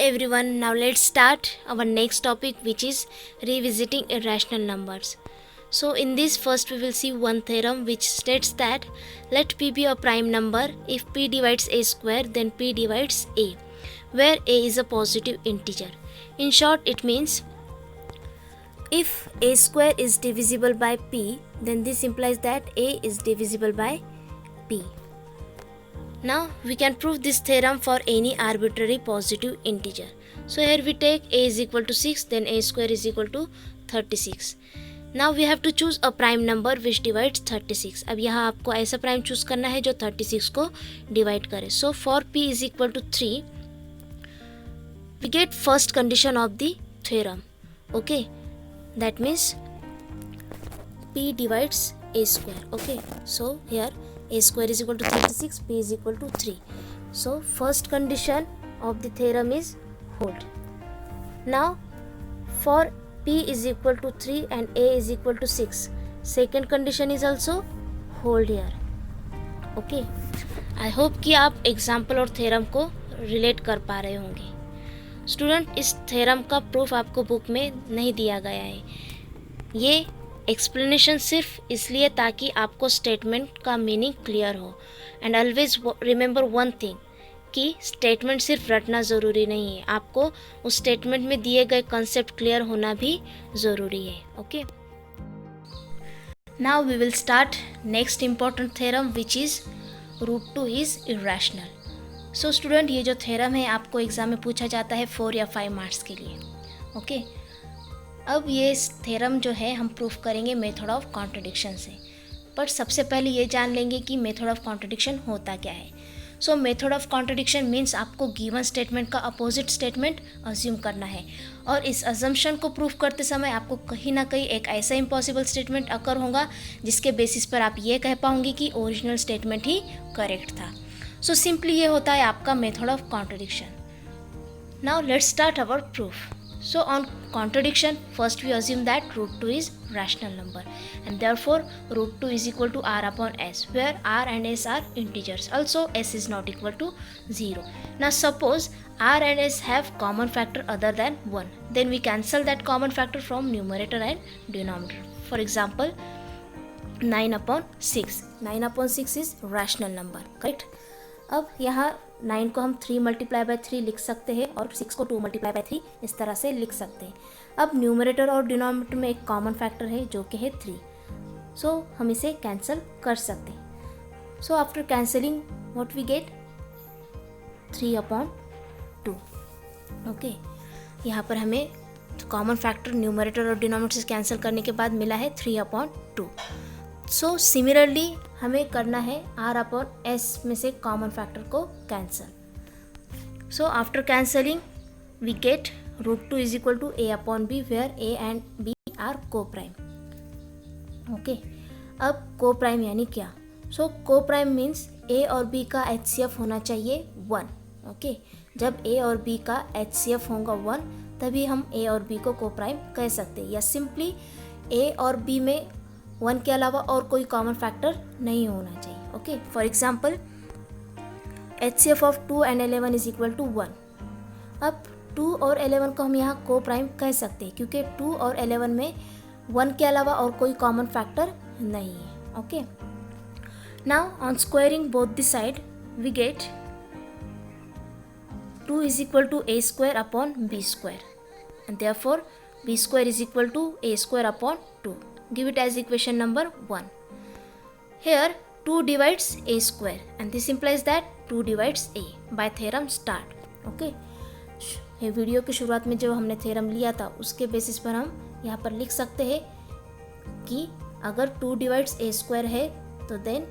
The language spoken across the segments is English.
everyone, now let's start our next topic, which is revisiting irrational numbers. So in this first we will see one theorem which states that let p be a prime number if p divides a square then p divides a, where a is a positive integer. In short, it means if a square is divisible by p, then this implies that a is divisible by p. Now we can prove this theorem for any arbitrary positive integer. So here we take a is equal to 6, then a square is equal to 36. Now we have to choose a prime number which divides 36. अब यहाँ आपको ऐसा prime choose करना है जो 36 को divide करे. So for p is equal to 3, we get first condition of the theorem. Okay, that means p divides a square. Okay, so here a square is equal to 36, p is equal to 3. So first condition of the theorem is hold. Now for p is equal to 3 and a is equal to 6, second condition is also hold here. Okay, I hope कि आप example और theorem को relate कर पा रहे होंगे. Student, इस theorem का प्रूफ आपको बुक में नहीं दिया गया है. ये एक्सप्लेनेशन सिर्फ इसलिए ताकि आपको स्टेटमेंट का मीनिंग क्लियर हो. And always remember one thing कि स्टेटमेंट सिर्फ रटना ज़रूरी नहीं है, आपको उस स्टेटमेंट में दिए गए कॉन्सेप्ट क्लियर होना भी ज़रूरी है. Okay, now we will start next important theorem which is √2 is irrational. So student, ये जो थ्योरम है आपको एग्ज़ाम में पूछा जाता है 4 या 5 मार्क्स के लिए. ओके, अब ये थ्योरम जो है हम प्रूफ करेंगे मेथड ऑफ कॉन्ट्रडिक्शन से. बट सबसे पहले ये जान लेंगे कि मेथड ऑफ कॉन्ट्रडिक्शन होता क्या है. सो मेथड ऑफ कॉन्ट्रडिक्शन मीन्स आपको गिवन स्टेटमेंट का अपोजिट स्टेटमेंट अज्यूम करना है, और इस अजम्पशन को प्रूफ करते समय आपको कहीं ना कहीं एक ऐसा इम्पॉसिबल स्टेटमेंट अकर होगा जिसके बेसिस पर आप ये कह पाओगे कि ओरिजिनल स्टेटमेंट ही करेक्ट था. सो सिंपली ये होता है आपका method of contradiction. Now let's start our proof. So on contradiction, first we assume that √2 is rational number, and therefore √2 is equal to r upon s, where r and s are integers. Also s is not equal to 0. Now suppose r and s have common factor other than 1, then we cancel that common factor from numerator and denominator. For example, 9 upon 6. 9 upon 6 is rational number, correct? अब यहाँ 9 को हम 3 multiply by 3 लिख सकते हैं और 6 को 2 multiply by 3 इस तरह से लिख सकते हैं. अब न्यूमरेटर और डिनोमिनेटर में एक कॉमन फैक्टर है जो कि है 3. सो हम इसे कैंसिल कर सकते हैं. So after cancelling what we get 3 upon 2. Okay, यहाँ पर हमें कॉमन फैक्टर न्यूमरेटर और डिनोमिनेटर से कैंसिल करने के बाद मिला है 3 अपॉन 2. सो सिमिलरली हमें करना है r अपॉन s में से कॉमन फैक्टर को cancel. So after cancelling we get √2 is equal to a upon b, where a and b are coprime. Okay, अब को प्राइम यानी क्या? So coprime means a और b का HCF होना चाहिए 1. Okay, जब a और b का HCF होगा 1 तभी हम a और b को प्राइम कह सकते हैं, या सिंपली a और b में 1 के अलावा और कोई कॉमन फैक्टर नहीं होना चाहिए. Okay, for example HCF of 2 and 11 is equal to 1. अब 2 और 11 को हम यहाँ को प्राइम कह सकते हैं क्योंकि 2 और 11 में 1 के अलावा और कोई कॉमन फैक्टर नहीं है. Okay, now on squaring both the side we get 2 is equal to a square upon b square, and therefore b square is equal to a square upon 2. Give it as equation number 1. Here 2 divides a square and this implies that 2 divides a by theorem start. Okay, ये video की शुरुआत में जो हमने theorem लिया था उसके basis पर हम यहाँ पर लिख सकते हैं कि अगर 2 divides a square है तो then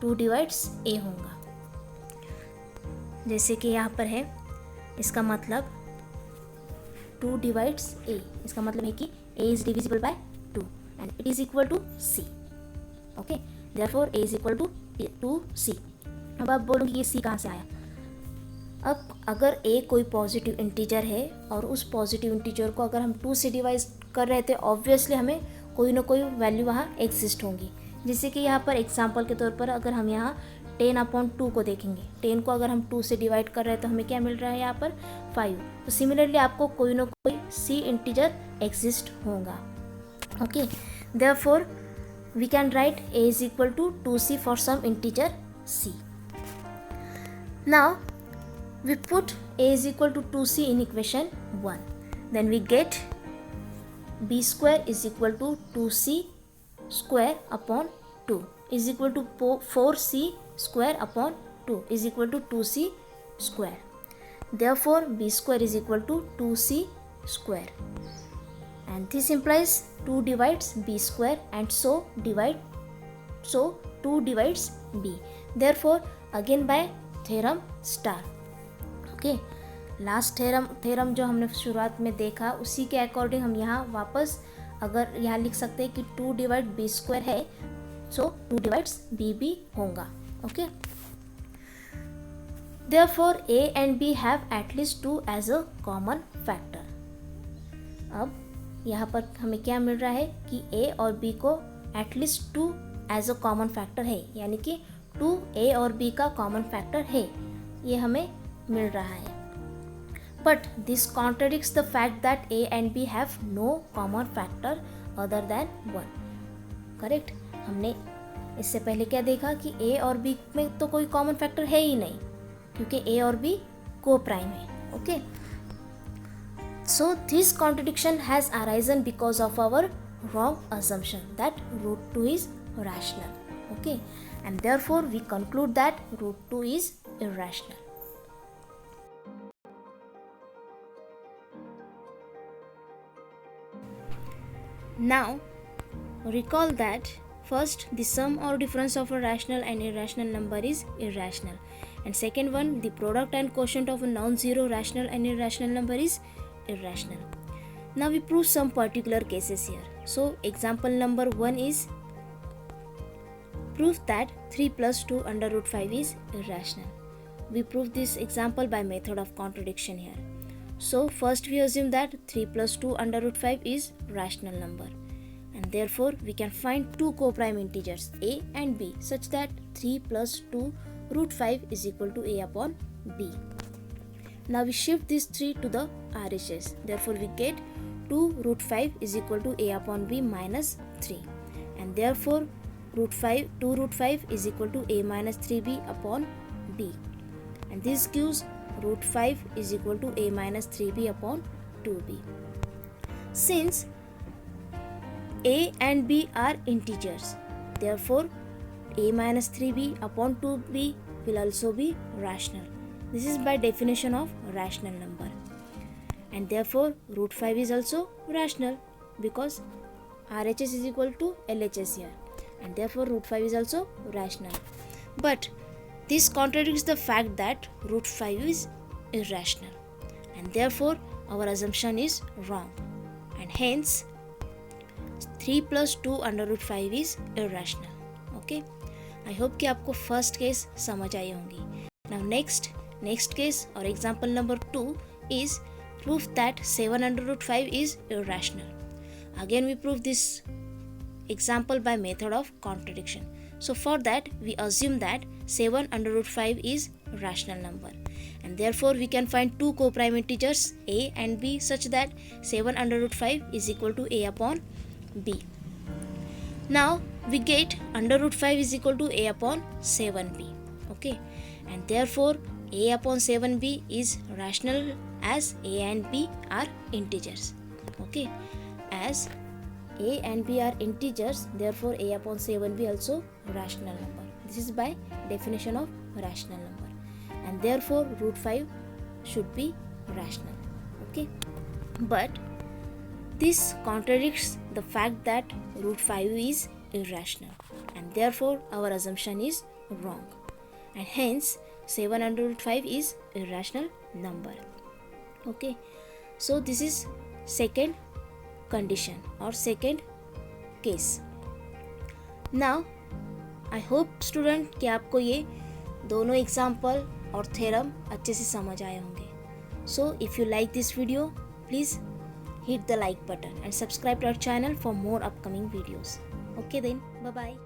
2 divides a होगा. जैसे कि यहाँ पर है, इसका मतलब 2 divides a, इसका मतलब है कि a is divisible by 2 and it is equal to c. Okay, therefore a is equal to c. अब आप बोलोगे ये c कहाँ से आया? अब अगर a कोई पॉजिटिव इंटीजर है और उस पॉजिटिव इंटीजर को अगर हम 2 से डिवाइड कर रहे थे, ऑब्वियसली हमें कोई ना कोई वैल्यू वहाँ एग्जिस्ट होंगी. जैसे कि यहाँ पर एग्जाम्पल के तौर पर अगर हम यहाँ 10/2 को देखेंगे, 10 को अगर हम 2 से डिवाइड कर रहे हैं तो हमें क्या मिल रहा है यहाँ पर 5। तो सिमिलरली आपको कोई ना कोई सी इंटीजर एग्जिस्ट होगा। Okay, therefore we can write a is equal to 2c for some integer c. Now we put a is equal to 2c in equation 1. Then we get b square is equal to 2c square upon 2 is equal to 4c square upon 2 is equal to 2c square. Therefore b square is equal to 2c square, and this implies 2 divides b square, and so 2 divides b. Therefore again by theorem star. Okay, last theorem जो हमने शुरुआत में देखा उसी के according हम यहाँ वापस अगर यहाँ लिख सकते हैं कि 2 डिवाइड बी स्क्वायर है, सो 2 डिवाइड्स बी भी होगा। Okay, therefore a and b have at least 2 as a common factor. अब यहाँ पर हमें क्या मिल रहा है कि ए और बी को at least 2 as a common factor है, यानी कि 2 ए और बी का कॉमन फैक्टर है, ये हमें मिल रहा है। But this contradicts the fact that A and B have no common factor other than 1. Correct? हमने इससे पहले क्या देखा कि A और B में तो कोई कॉमन फैक्टर है ही नहीं, क्योंकि A और B को प्राइम है। Okay, so this contradiction has arisen because of our wrong assumption that root 2 is rational. Okay, and therefore we conclude that root 2 is irrational. Now recall that first the sum or difference of a rational and irrational number is irrational, and second one the product and quotient of a non-zero rational and irrational number is irrational. Now we prove some particular cases here. So example number 1 is prove that 3 plus 2 under root 5 is irrational. We prove this example by method of contradiction here. So first we assume that 3 plus 2 under root 5 is rational number, and therefore we can find 2 co-prime integers a and b such that 3 plus 2 root 5 is equal to a upon b. Now we shift this 3 to the RHS, therefore we get 2 root 5 is equal to a upon b minus 3, and therefore 2 root 5 is equal to a minus 3b upon b, and this gives root 5 is equal to a minus 3b upon 2b. Since a and b are integers, therefore a minus 3b upon 2b will also be rational. This is by definition of rational number, and therefore root 5 is also rational because RHS is equal to LHS here, and therefore root 5 is also rational. But this contradicts the fact that root 5 is irrational, and therefore our assumption is wrong, and hence 3 plus 2 under root 5 is irrational. Okay, I hope कि आपको first case समझ आई होंगी. Now next case or example number 2 is proof that 7 under root 5 is irrational. Again we prove this example by method of contradiction. So for that we assume that 7 under root 5 is rational number, and therefore we can find 2 co-prime integers a and b such that 7 under root 5 is equal to a upon b. Now we get under root 5 is equal to a upon 7b. Okay, and therefore a upon 7b is rational as a and b are integers. Okay, as a and b are integers, therefore a upon 7b also rational number. This is by definition of rational number, and therefore root 5 should be rational. Okay, but this contradicts the fact that root 5 is irrational, and therefore our assumption is wrong, and hence 7 under root 5 is irrational number. Okay, so this is second condition or second case. Now I hope student कि आपको ये दोनों example और theorem अच्छे से समझ आए होंगे. So if you like this video, please hit the like button and subscribe to our channel for more upcoming videos. Okay then, bye bye.